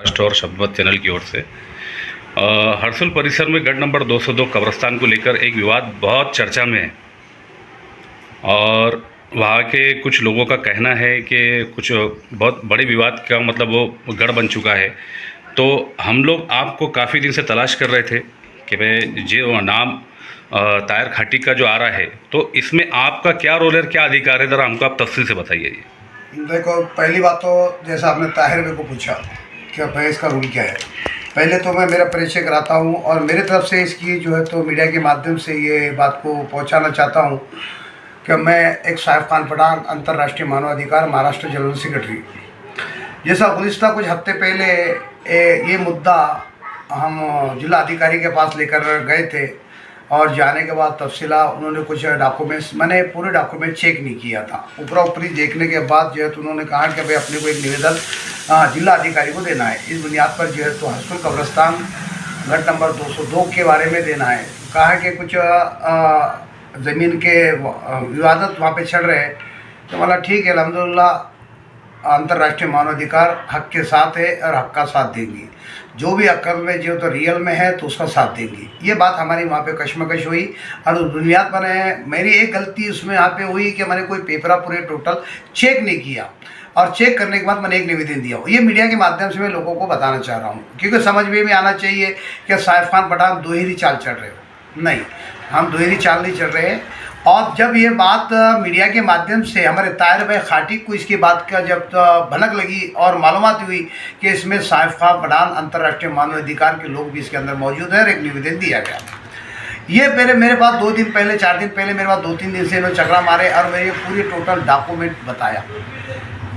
राष्ट्र और शब्दमत चैनल की ओर से हर्सुल परिसर में गढ़ नंबर 202 कब्रिस्तान को लेकर एक विवाद बहुत चर्चा में है और वहाँ के कुछ लोगों का कहना है कि कुछ बहुत बड़े विवाद का मतलब वो गढ़ बन चुका है। तो हम लोग आपको काफ़ी दिन से तलाश कर रहे थे कि भाई जो नाम तायर खाटी का जो आ रहा है, तो इसमें आपका क्या रोल है, क्या अधिकार है, ज़रा हमको आप तफसील से बताइए। देखो, पहली बात तो जैसा आपने ताहिर मेरे को पूछा कि भाई इसका रूल क्या है, पहले तो मैं मेरा परिचय कराता हूँ और मेरे तरफ से इसकी जो है तो मीडिया के माध्यम से ये बात को पहुँचाना चाहता हूँ कि मैं एक साइफ खान पठान, अंतर्राष्ट्रीय मानवाधिकार, महाराष्ट्र जनरल सेक्रेटरी। जैसा गुज़िश्ता कुछ हफ्ते पहले ये मुद्दा हम जिला अधिकारी के पास लेकर गए थे और जाने के बाद तफसीला उन्होंने कुछ डॉक्यूमेंट्स, मैंने पूरे डॉक्यूमेंट चेक नहीं किया था, ऊपरा ऊपरी देखने के बाद जो है तो उन्होंने कहा कि भाई अपने को एक निवेदन जिला अधिकारी को देना है। इस बुनियाद पर जो है तो हर्सुल कब्रिस्तान गढ़ नंबर 202 के बारे में देना है। कहा कि कुछ ज़मीन के विवादत वहाँ पे चल रहे हैं, तो बोला ठीक है, अल्हम्दुलिल्लाह अंतर्राष्ट्रीय मानवाधिकार हक के साथ है और हक का साथ देंगी, जो भी अक्ल में जो तो रियल में है तो उसका साथ देंगी। ये बात हमारी वहाँ पे कशमकश हुई और उस बुनियाद पर मेरी एक गलती उसमें यहाँ पे हुई कि मैंने कोई पेपरा पूरे टोटल चेक नहीं किया और चेक करने के बाद मैंने एक निवेदन दिया। ये मीडिया के माध्यम से मैं लोगों को बताना चाह रहा हूँ, क्योंकि समझ में आना चाहिए कि साइफ खान पठान दोहरी चाल चल रहे हो। नहीं, हम दोहरी चाल नहीं चल रहे हैं। और जब ये बात मीडिया के माध्यम से हमारे ताहिर भाई खाटी को इसकी बात का जब भनक लगी और मालूमात हुई कि इसमें साइफ खान पठान, अंतर्राष्ट्रीय मानवाधिकार के लोग भी इसके अंदर मौजूद हैं और एक निवेदन दिया गया। ये मेरे पास 2 दिन पहले, 4 दिन पहले मेरे पास 2-3 दिन से इन्होंने चकरा मारे और मैं ये पूरी टोटल डॉक्यूमेंट बताया,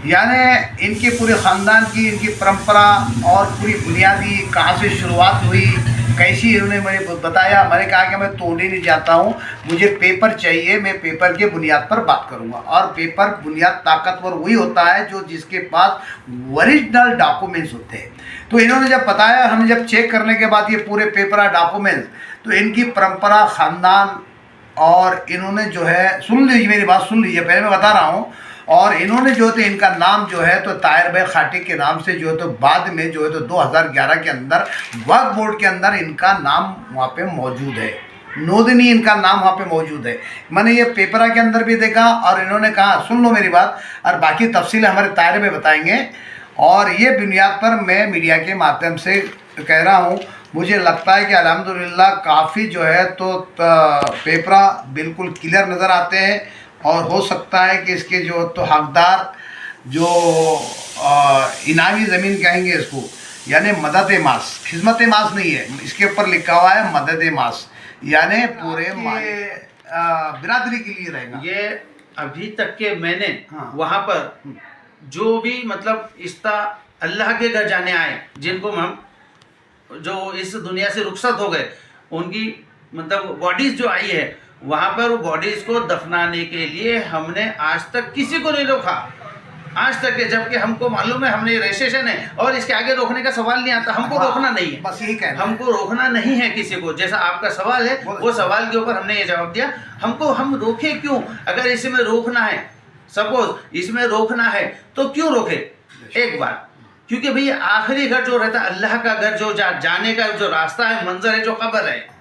यानी इनके पूरे ख़ानदान की, इनकी परंपरा और पूरी बुनियादी कहाँ से शुरुआत हुई, कैसी इन्होंने मुझे बताया। मैंने कहा कि मैं तोड़ने नहीं जाता हूँ, मुझे पेपर चाहिए, मैं पेपर के बुनियाद पर बात करूँगा। और पेपर बुनियाद ताकतवर वही होता है जो जिसके पास ओरिजिनल डॉक्यूमेंट्स होते हैं। तो इन्होंने जब बताया, हमने जब चेक करने के बाद ये पूरे पेपर डॉक्यूमेंट्स, तो इनकी परंपरा, ख़ानदान और इन्होंने जो है, सुन लीजिए मेरी बात, सुन लीजिए, पहले मैं बता रहा हूँ। और इन्होंने जो है तो इनका नाम जो है तो ताहिर भाई खाटी के नाम से जो है तो बाद में जो है तो 2011 के अंदर वक्फ बोर्ड के अंदर इनका नाम वहाँ पे मौजूद है, नोदनी इनका नाम वहाँ पे मौजूद है। मैंने ये पेपरा के अंदर भी देखा और इन्होंने कहा, सुन लो मेरी बात, और बाकी तफसीलें हमारे ताहिर में बताएंगे। और ये बुनियाद पर मैं मीडिया के माध्यम से कह रहा हूँ, मुझे लगता है कि अल्हम्दुलिल्लाह काफ़ी जो है तो पेपरा बिल्कुल क्लियर नज़र आते हैं और हो सकता है कि इसके जो तो हकदार जो इनामी ज़मीन कहेंगे इसको, यानी मदद मास, खिदमत मास नहीं है, इसके ऊपर लिखा हुआ है मदद मास, यानी पूरे बिरादरी के लिए रहेगा। ये अभी तक के मैंने हाँ। वहाँ पर जो भी मतलब इस्ता अल्लाह के घर जाने आए, जिनको हम जो इस दुनिया से रुखसत हो गए, उनकी मतलब बॉडीज़ जो आई है, वहाँ पर वो बॉडीज को दफनाने के लिए हमने आज तक किसी को नहीं रोका, आज तक के, जबकि हमको मालूम है हमने रजिस्ट्रेशन है और इसके आगे रोकने का सवाल नहीं आता। हमको रोकना नहीं है, बस यही कहना, हमको रोकना नहीं है किसी को। जैसा आपका सवाल है, वो सवाल के ऊपर हमने ये जवाब दिया। हमको हम रोके क्यों? अगर इसमें रोकना है, सपोज इसमें रोकना है तो क्यों रोके? एक बात, क्योंकि भाई आखिरी घर जो रहता है, अल्लाह का घर, जो जाने का जो रास्ता है, मंजर है, जो कब्र है,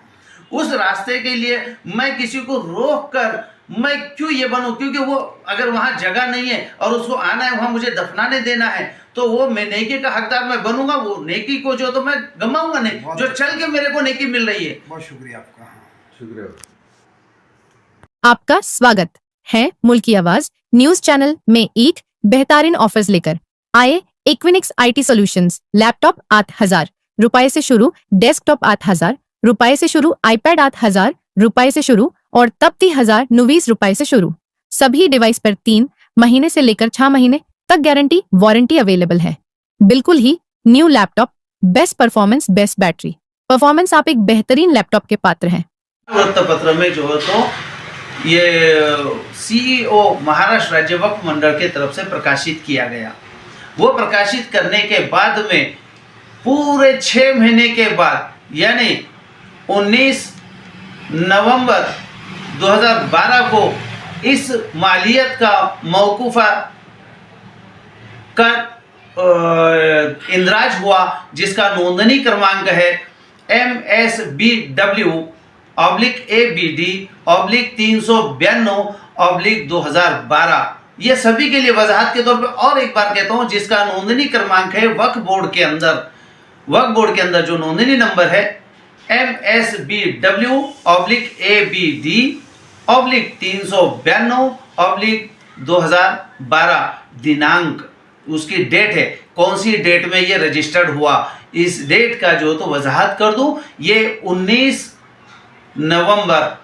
उस रास्ते के लिए मैं किसी को रोक कर मैं क्यों ये बनूं? क्योंकि वो अगर वहाँ जगह नहीं है और उसको आना है, वहाँ मुझे दफनाने देना है, तो वो मैं नेकी का हकदार मैं बनूंगा, वो नेकी को जो तो मैं गमाऊंगा नहीं, जो चल के मेरे को नेकी मिल रही है। बहुत शुक्रिया आपका। शुक्रिया। आपका स्वागत है मुल्क की आवाज न्यूज चैनल में एक बेहतरीन ऑफर्स लेकर आए। इक्विनिक्स IT सॉल्यूशंस, लैपटॉप 8,000 रुपए से शुरू, डेस्कटॉप 8,000 रुपए से शुरू, iPad 8,000 रुपए से शुरू और तब 30,029 रुपए से शुरू। सभी डिवाइस पर 3 महीने से लेकर 6 महीने तक गारंटी वारंटी अवेलेबल है। बिल्कुल ही new laptop, best performance, best battery performance, आप एक बेहतरीन लैपटॉप के पात्र हैं। वृत्तपत्र में जो है तो ये CEO महाराष्ट्र राज्य वक्फ मंडल के तरफ से प्रकाशित किया गया। वो प्रकाशित करने के बाद में पूरे 6 महीने के बाद, यानी 19 नवंबर 2012 को इस मालियत का मौकूफ़ा कर इंद्राज हुआ, जिसका नोंदनी क्रमांक है MSBW/ABD/392/2012। ये सभी के लिए वजाहत के तौर पे और एक बार कहता हूँ, जिसका नोंदनी क्रमांक है वक्फ बोर्ड के अंदर जो नोंदनी नंबर है MSBW/ABD/392/2012, दिनांक उसकी डेट है, कौन सी डेट में ये रजिस्टर्ड हुआ, इस डेट का जो तो वजाहत कर दूं, ये 19 नवंबर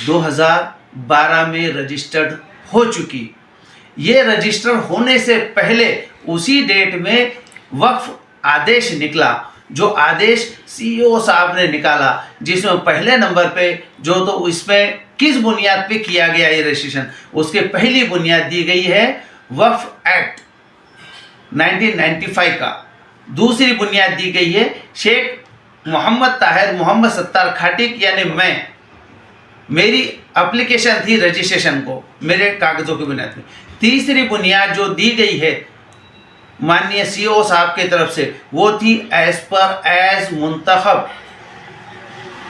2012 में रजिस्टर्ड हो चुकी। ये रजिस्टर होने से पहले उसी डेट में वक्फ आदेश निकला, जो आदेश CEO साहब ने निकाला, जिसमें पहले नंबर पे जो तो इसमें किस बुनियाद पे किया गया ये रजिस्ट्रेशन, उसके पहली बुनियाद दी गई है वक्फ एक्ट 1995 का। दूसरी बुनियाद दी गई है शेख मोहम्मद ताहिर मोहम्मद सत्तार खाटिक यानी मेरी एप्लीकेशन थी रजिस्ट्रेशन को, मेरे कागजों की बुनियाद पे। तीसरी बुनियाद जो दी गई है माननीय CEO साहब की तरफ से, वो थी एज मुंतखब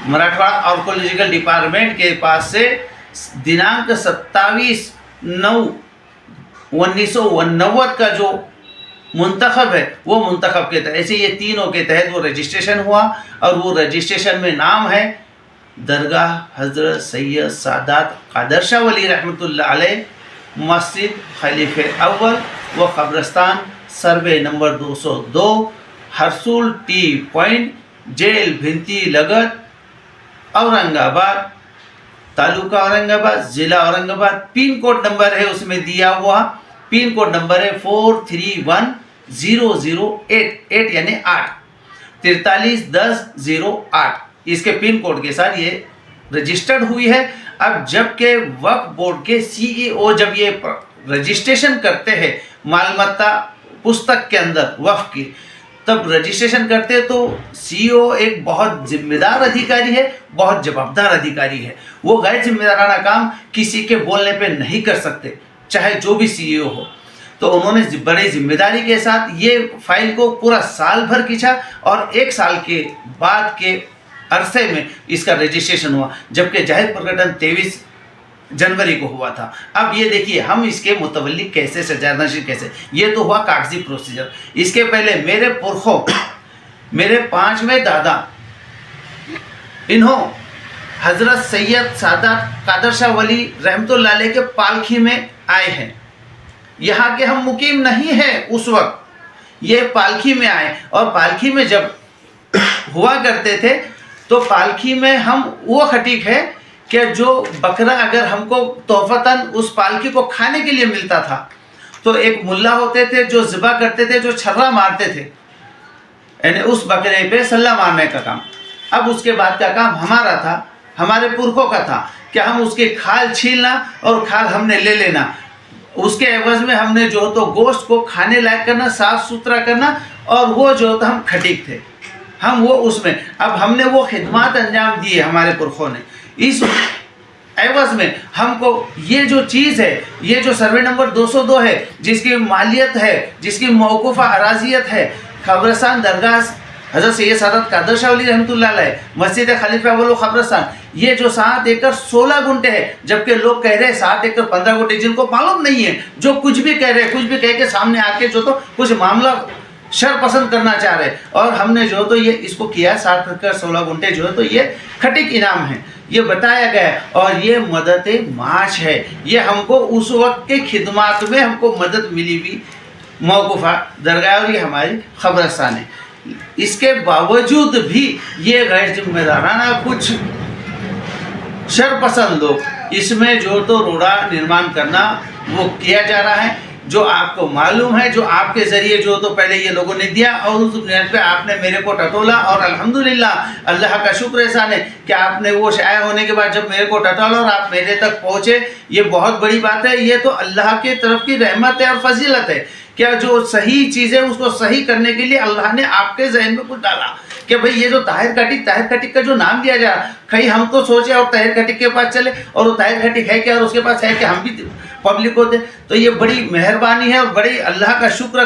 मराठवाड़ा आर्कोलॉजिकल डिपार्टमेंट के पास से दिनांक 27/9/1989 का जो मुंतखब है, वो मुंतखब के तहत, ऐसे ये तीनों के तहत वो रजिस्ट्रेशन हुआ। और वो रजिस्ट्रेशन में नाम है दरगाह हज़रत सैयद सादात कादर शाह वली रहमतुल्लाह अलैह, मस्जिद खलीफे अव्वल व कब्रस्तान, survey number 202, Harsul T point, jail भिंती लगत, औरंगाबाद, तालुका औरंगाबाद, ज़िला औरंगाबाद। पिन कोड नंबर है उसमें दिया हुआ, पिन कोड नंबर है 431008 यानी 8 431008। इसके पिन कोड के साथ ये रजिस्टर्ड हुई है। अब जबकि वक्फ बोर्ड के CEO जब ये रजिस्ट्रेशन करते हैं मालमत्ता पुस्तक के अंदर वक्फ की, तब रजिस्ट्रेशन करते हैं तो CEO एक बहुत जिम्मेदार अधिकारी है, बहुत जवाबदार अधिकारी है। वो गैर जिम्मेदाराना काम किसी के बोलने पे नहीं कर सकते, चाहे जो भी CEO हो। तो उन्होंने बड़ी जिम्मेदारी के साथ ये फाइल को पूरा साल भर खींचा और 1 साल के बाद के अरसे में इसका रजिस्ट्रेशन हुआ, जबकि जाहिर प्रकटन 23 जनवरी को हुआ था। अब ये देखिए हम इसके मुतवल्ली कैसे सजानशीन कैसे, ये तो हुआ कागजी प्रोसीजर। इसके पहले मेरे पुरखों, मेरे 5वें दादा, इन्हों हज़रत सैयद सादात कादर शाह वली रहमतुल्लाह अलैह के पालखी में आए हैं। यहाँ के हम मुकीम नहीं हैं उस वक्त, ये पालखी में आए। और पालखी में जब हुआ करते थे तो पालखी में हम वो खटीक है कि जो बकरा अगर हमको तोहफतन उस पालकी को खाने के लिए मिलता था, तो एक मुल्ला होते थे जो ज़िबा करते थे, जो छर्रा मारते थे, यानी उस बकरे पे सल्ला मारने का काम। अब उसके बाद का काम हमारा था, हमारे पुरखों का था कि हम उसके खाल छीलना और खाल हमने ले लेना। उसके एवज में हमने जो तो गोश्त को खाने लायक करना, साफ़ सुथरा करना, और वो जो तो हम खटीक थे, हम वो उसमें। अब हमने वो खिदमत अंजाम दिए हमारे पुरखों ने, इस एवज में हमको ये जो चीज़ है, ये जो सर्वे नंबर 202 है, जिसकी मालियत है, जिसकी मौकूफ़ा अराजियत है, कब्रस्तान दरगाह हज़रत सैयद सादात कादर शाह वली रहमतुल्लाह अलैह, मस्जिद खलीफा अव्वल कब्रस्तान, ये जो 7 एकड़ 16 गुंटे है, जबकि लोग कह रहे हैं 7 एकड़ 15 गुंटे, जिनको मालूम नहीं है, जो कुछ भी कह रहे हैं, कुछ भी कह के सामने आके जो तो कुछ मामला शर पसंद करना चाह रहे। और हमने जो तो ये इसको किया 7 एकड़ 16 गुंटे जो है तो ये खटीक इनाम है, ये बताया गया है। और ये मदद माश है, ये हमको उस वक्त के खिदमात में हमको मदद मिली हुई मौकूफ़ा दरगाह, और ये हमारी ख़बरस्तान है। इसके बावजूद भी ये गैर जिम्मेदाराना कुछ शरपसंद लोग इसमें जो तो रोड़ा निर्माण करना वो किया जा रहा है, जो आपको मालूम है, जो आपके ज़रिए जो तो पहले ये लोगों ने दिया, और उस बुनियाद पे आपने मेरे को टटोला। और अल्हम्दुलिल्लाह अल्लाह का शुक्र एहसान है कि आपने वो शाया होने के बाद जब मेरे को टटोला और आप मेरे तक पहुँचे, ये बहुत बड़ी बात है। ये तो अल्लाह की तरफ की रहमत है और फजीलत है। क्या जो सही चीज़ है उसको सही करने के लिए अल्लाह ने आपके जहन में कुछ डाला कि भाई ये जो ताहिर खटीक का जो नाम दिया जा, कहीं हम तो सोचे और ताहिर खटीक के पास चले, और वो ताहिर खटीक है क्या और उसके पास है कि हम भी पब्लिक होते। तो ये बड़ी मेहरबानी है और बड़ी अल्लाह का शुक्र